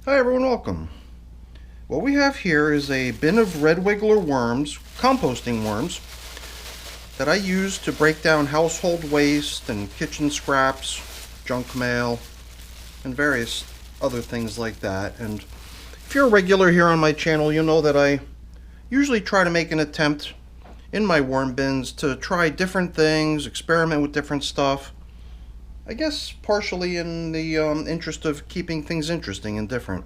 Hi everyone, welcome. What we have here is a bin of red wiggler worms, composting worms, that I use to break down household waste and kitchen scraps, junk mail, and various other things like that. And if you're a regular here on my channel, you'll know that I usually try to make an attempt in my worm bins to try different things, experiment with different stuff. I guess partially in the interest of keeping things interesting and different.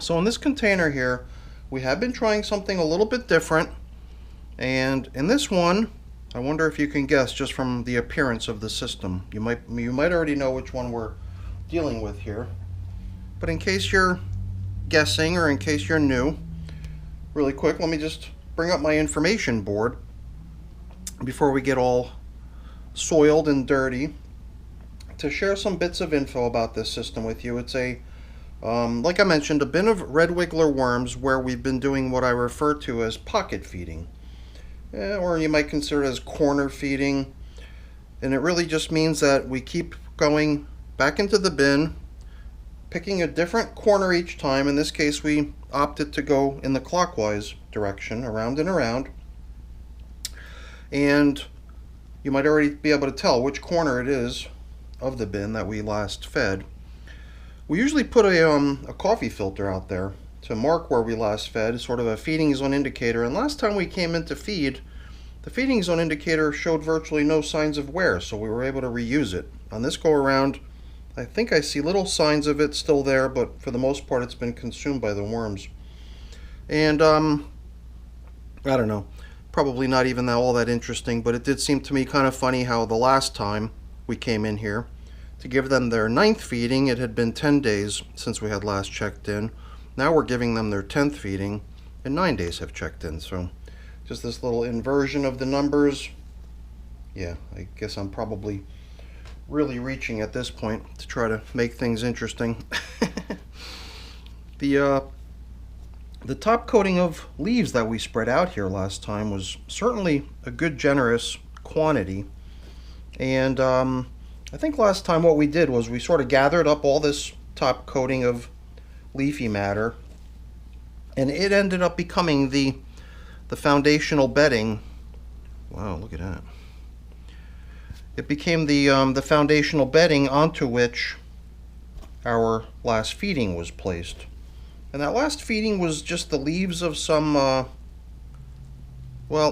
So in this container here, we have been trying something a little bit different. And in this one, I wonder if you can guess just from the appearance of the system. You might already know which one we're dealing with here. But in case you're guessing or in case you're new, really quick, let me just bring up my information board before we get all soiled and dirty to share some bits of info about this system with you. It's like I mentioned, a bin of red wiggler worms where we've been doing what I refer to as pocket feeding. Or you might consider it as corner feeding. And it really just means that we keep going back into the bin, picking a different corner each time. In this case, we opted to go in the clockwise direction, around and around. And you might already be able to tell which corner it is of the bin that we last fed. We usually put a coffee filter out there to mark where we last fed, sort of a feeding zone indicator. And last time we came in to feed, the feeding zone indicator showed virtually no signs of wear, so we were able to reuse it. On this go around, I think I see little signs of it still there, but for the most part it's been consumed by the worms. And I don't know, probably not even all that interesting, but it did seem to me kind of funny how the last time we came in here to give them their 9th feeding, it had been 10 days since we had last checked in. Now we're giving them their 10th feeding, and 9 days have checked in. So just this little inversion of the numbers. Yeah, I guess I'm probably really reaching at this point to try to make things interesting. The top coating of leaves that we spread out here last time was certainly a good generous quantity. And I think last time what we did was we sort of gathered up all this top coating of leafy matter, and it ended up becoming the foundational bedding. Wow, look at that. It became the foundational bedding onto which our last feeding was placed. And that last feeding was just the leaves of some, well,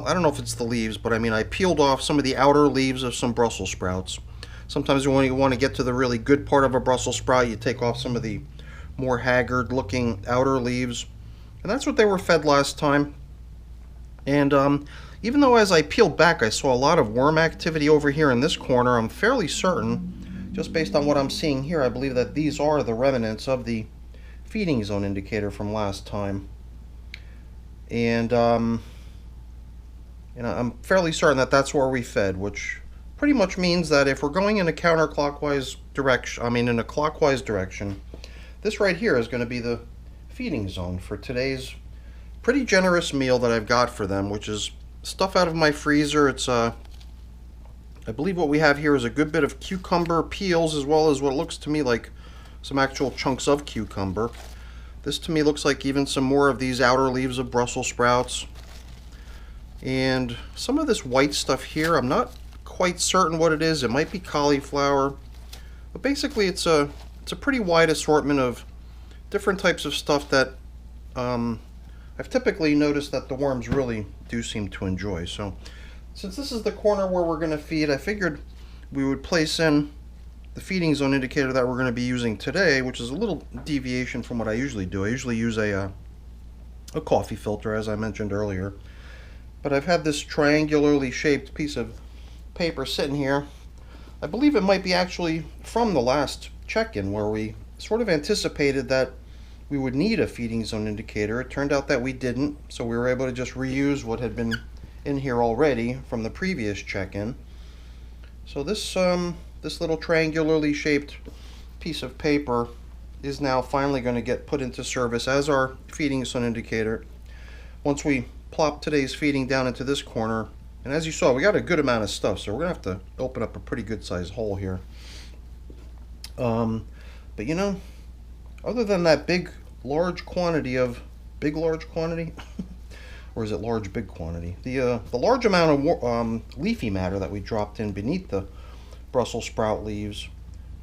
I don't know if it's the leaves, but I mean, I peeled off some of the outer leaves of some Brussels sprouts. Sometimes when you want to get to the really good part of a Brussels sprout, you take off some of the more haggard looking outer leaves. And that's what they were fed last time. And even though as I peeled back I saw a lot of worm activity over here in this corner, I'm fairly certain, just based on what I'm seeing here, I believe that these are the remnants of the feeding zone indicator from last time. And I'm fairly certain that that's where we fed, which pretty much means that if we're going in a counterclockwise direction, in a clockwise direction, this right here is going to be the feeding zone for today's pretty generous meal that I've got for them, which is stuff out of my freezer. It's I believe what we have here is a good bit of cucumber peels, as well as what looks to me like some actual chunks of cucumber. This to me looks like even some more of these outer leaves of Brussels sprouts. And some of this white stuff here, I'm not quite certain what it is. It might be cauliflower, but basically it's a pretty wide assortment of different types of stuff that I've typically noticed that the worms really do seem to enjoy. So since this is the corner where we're going to feed, I figured we would place in the feeding zone indicator that we're going to be using today, which is a little deviation from what I usually do. I usually use a coffee filter, as I mentioned earlier, but I've had this triangularly shaped piece of paper sitting here. I believe it might be actually from the last check-in where we sort of anticipated that we would need a feeding zone indicator. It turned out that we didn't, so we were able to just reuse what had been in here already from the previous check-in. So this little triangularly shaped piece of paper is now finally going to get put into service as our feeding zone indicator. Once we plop today's feeding down into this corner, and as you saw, we got a good amount of stuff, so we're going to have to open up a pretty good sized hole here. But you know, other than that large quantity, or is it large, big quantity? The large amount of leafy matter that we dropped in beneath the Brussels sprout leaves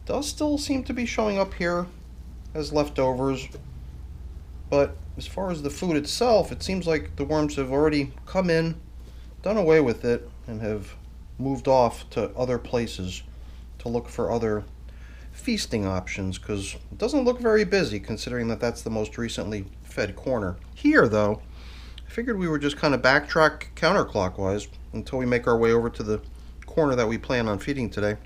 does still seem to be showing up here as leftovers. But as far as the food itself, it seems like the worms have already come in, done away with it, and have moved off to other places to look for other feasting options, because it doesn't look very busy considering that that's the most recently fed corner. Here, though, I figured we would just kind of backtrack counterclockwise until we make our way over to the corner that we plan on feeding today.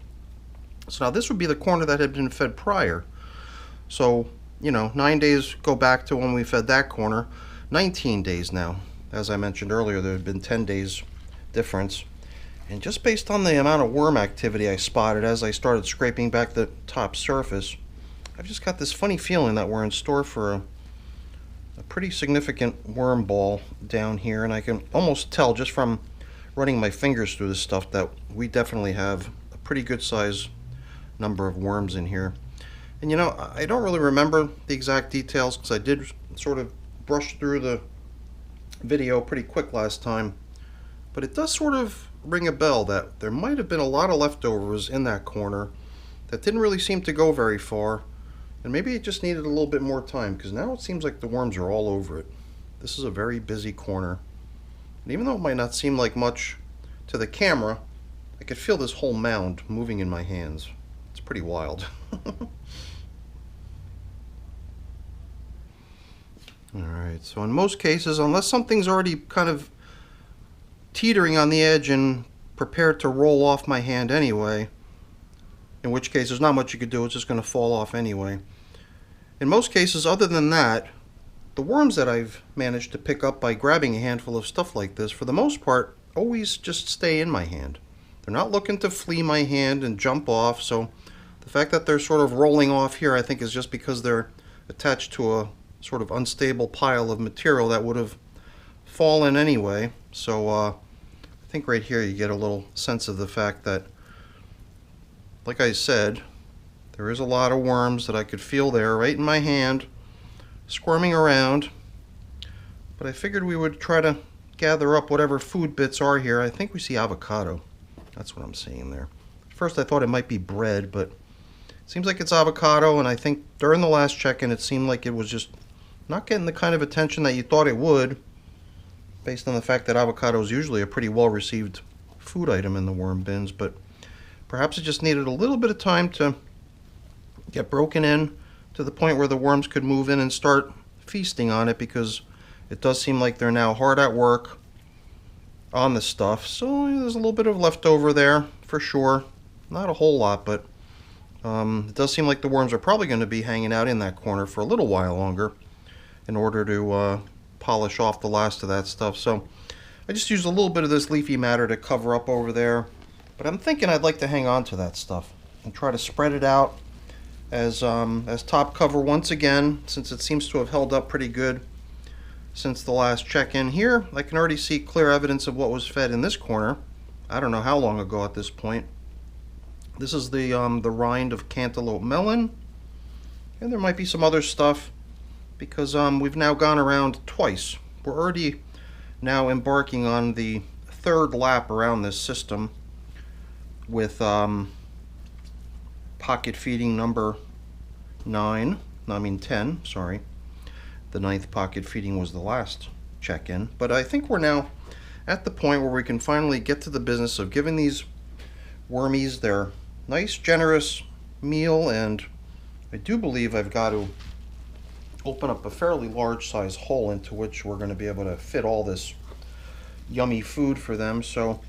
So now this would be the corner that had been fed prior. So, 9 days go back to when we fed that corner. 19 days now. As I mentioned earlier, there had been 10 days difference. And just based on the amount of worm activity I spotted as I started scraping back the top surface, I've just got this funny feeling that we're in store for a pretty significant worm ball down here. And I can almost tell just from running my fingers through this stuff that we definitely have a pretty good size number of worms in here. And I don't really remember the exact details because I did sort of brush through the video pretty quick last time. But it does sort of ring a bell that there might have been a lot of leftovers in that corner that didn't really seem to go very far. And maybe it just needed a little bit more time, because now it seems like the worms are all over it. This is a very busy corner. And even though it might not seem like much to the camera, I could feel this whole mound moving in my hands. It's pretty wild. Alright, so in most cases, unless something's already kind of teetering on the edge and prepared to roll off my hand anyway, in which case there's not much you could do, it's just going to fall off anyway. In most cases, other than that, the worms that I've managed to pick up by grabbing a handful of stuff like this, for the most part, always just stay in my hand. They're not looking to flee my hand and jump off, so the fact that they're sort of rolling off here, I think, is just because they're attached to a sort of unstable pile of material that would have fallen anyway. So I think right here you get a little sense of the fact that, like I said, there is a lot of worms that I could feel there right in my hand, squirming around. But I figured we would try to gather up whatever food bits are here. I think we see avocado. That's what I'm seeing there. At first I thought it might be bread, but it seems like it's avocado, and I think during the last check-in it seemed like it was just not getting the kind of attention that you thought it would, based on the fact that avocado is usually a pretty well-received food item in the worm bins. But perhaps it just needed a little bit of time to get broken in to the point where the worms could move in and start feasting on it, because it does seem like they're now hard at work on the stuff. So there's a little bit of leftover there for sure. Not a whole lot, but it does seem like the worms are probably going to be hanging out in that corner for a little while longer in order to polish off the last of that stuff. So I just used a little bit of this leafy matter to cover up over there, but I'm thinking I'd like to hang on to that stuff and try to spread it out as top cover once again, since it seems to have held up pretty good since the last check-in. Here I can already see clear evidence of what was fed in this corner. I don't know how long ago at this point. This is the rind of cantaloupe melon, and there might be some other stuff, because we've now gone around twice. We're already now embarking on the third lap around this system with pocket feeding number 10, sorry. The 9th pocket feeding was the last check-in, but I think we're now at the point where we can finally get to the business of giving these wormies their nice generous meal. And I do believe I've got to open up a fairly large size hole into which we're going to be able to fit all this yummy food for them. So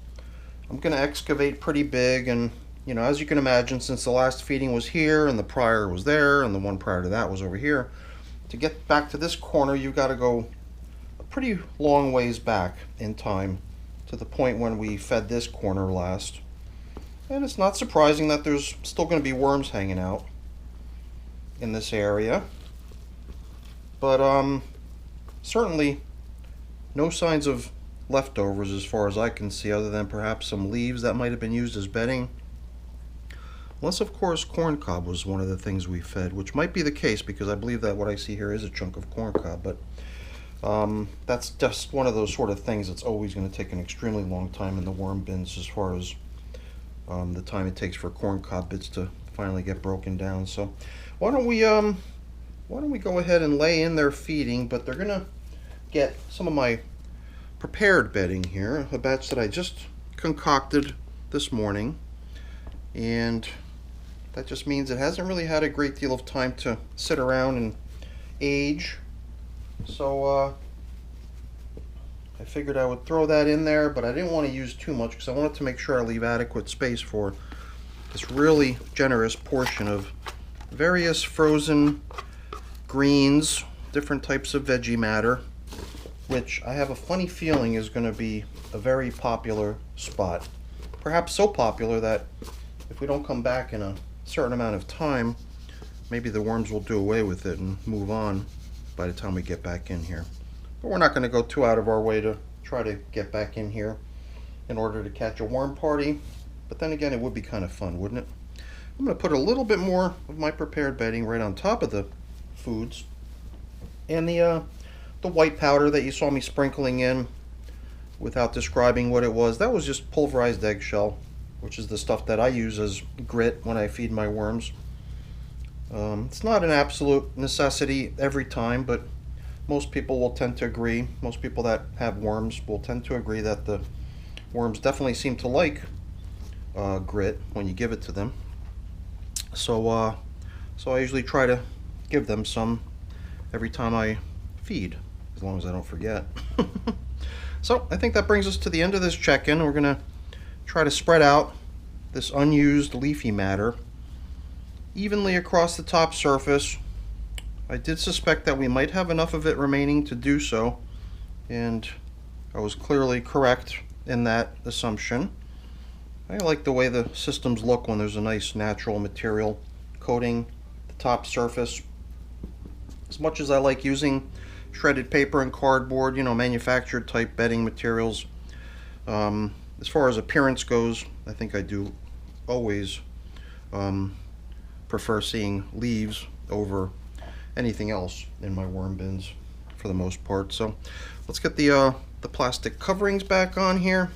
I'm going to excavate pretty big, and as you can imagine, since the last feeding was here and the prior was there and the one prior to that was over here, to get back to this corner you've got to go a pretty long ways back in time to the point when we fed this corner last. And it's not surprising that there's still going to be worms hanging out in this area. But certainly no signs of leftovers as far as I can see, other than perhaps some leaves that might have been used as bedding. Unless, of course, corn cob was one of the things we fed, which might be the case because I believe that what I see here is a chunk of corn cob, but that's just one of those sort of things that's always going to take an extremely long time in the worm bins as far as the time it takes for corn cob bits to finally get broken down. So why don't we go ahead and lay in their feeding, but they're gonna get some of my prepared bedding here, a batch that I just concocted this morning, and that just means it hasn't really had a great deal of time to sit around and age. So I figured I would throw that in there, but I didn't want to use too much because I wanted to make sure I leave adequate space for this really generous portion of various frozen greens, different types of veggie matter, which I have a funny feeling is going to be a very popular spot. Perhaps so popular that if we don't come back in a certain amount of time, maybe the worms will do away with it and move on by the time we get back in here. But we're not going to go too out of our way to try to get back in here in order to catch a worm party. But then again, it would be kind of fun, wouldn't it? I'm going to put a little bit more of my prepared bedding right on top of the foods. And the white powder that you saw me sprinkling in without describing what it was, that was just pulverized eggshell, which is the stuff that I use as grit when I feed my worms. It's not an absolute necessity every time, but most people will tend to agree. Most people that have worms will tend to agree that the worms definitely seem to like grit when you give it to them. So I usually try to give them some every time I feed, as long as I don't forget. So I think that brings us to the end of this check-in. We're gonna try to spread out this unused leafy matter evenly across the top surface. I did suspect that we might have enough of it remaining to do so, and I was clearly correct in that assumption. I like the way the systems look when there's a nice natural material coating the top surface. As much as I like using shredded paper and cardboard, you know, manufactured type bedding materials, as far as appearance goes, I think I do always prefer seeing leaves over anything else in my worm bins for the most part. So let's get the plastic coverings back on here,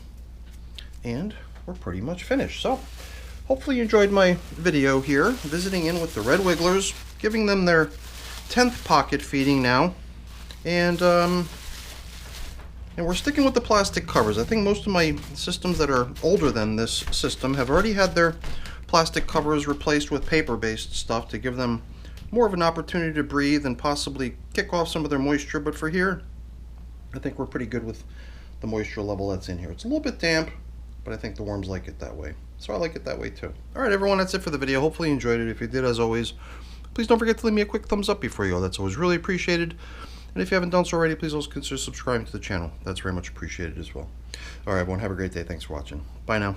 and we're pretty much finished. So hopefully you enjoyed my video here, visiting in with the red wigglers, giving them their 10th pocket feeding now, and we're sticking with the plastic covers. I think most of my systems that are older than this system have already had their plastic covers replaced with paper-based stuff to give them more of an opportunity to breathe and possibly kick off some of their moisture. But for here, I think we're pretty good with the moisture level that's in here. It's a little bit damp, but I think the worms like it that way. So I like it that way too. All right, everyone, that's it for the video. Hopefully you enjoyed it. If you did, as always, please don't forget to leave me a quick thumbs up before you go. That's always really appreciated. And if you haven't done so already, please also consider subscribing to the channel. That's very much appreciated as well. All right, everyone, have a great day. Thanks for watching. Bye now.